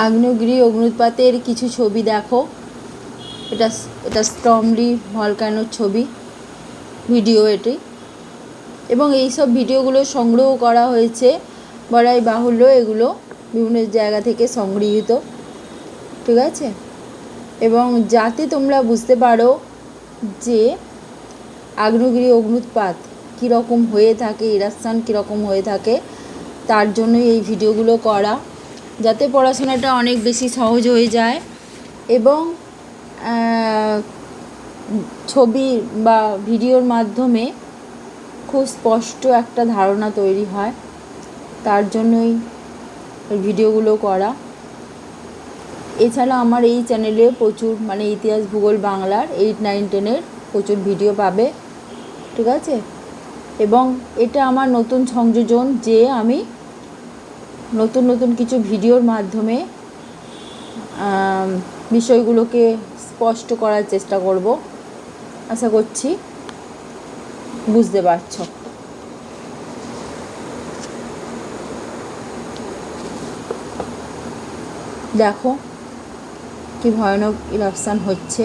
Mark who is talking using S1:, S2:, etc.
S1: আগ্নেয়গিরি অগ্নুৎপাতের কিছু ছবি দেখো। এটা এটা স্টর্মলি ভলকানোর ছবি, ভিডিও এটি। এবং এই সব ভিডিওগুলো সংগ্রহ করা হয়েছে, বলাই বাহুল্য এগুলো বিভিন্ন জায়গা থেকে সংগৃহীত, ঠিক আছে। এবং যাতে তোমরা বুঝতে পারো যে আগ্নেয়গিরি অগ্নুৎপাত কীরকম হয়ে থাকে, ইরাপশান কীরকম হয়ে থাকে, তার জন্যই এই ভিডিওগুলো করা, যাতে পড়াশোনাটা অনেক বেশি সহজ হয়ে যায় এবং ছবি বা ভিডিওর মাধ্যমে খুব স্পষ্ট একটা ধারণা তৈরি হয়, তার জন্যই এই ভিডিওগুলো করা। এছাড়া আমার এই চ্যানেলে প্রচুর ইতিহাস ভূগোল বাংলার 8, 9, 10-এর প্রচুর ভিডিও পাবে, ঠিক আছে। এবং এটা আমার নতুন সংযোজন যে আমি নতুন নতুন কিছু ভিডিওর মাধ্যমে বিষয়গুলোকে স্পষ্ট করার চেষ্টা করব। আশা করছি বুঝতে পারছো। দেখো কি ভয়ানক ইরাপশান হচ্ছে।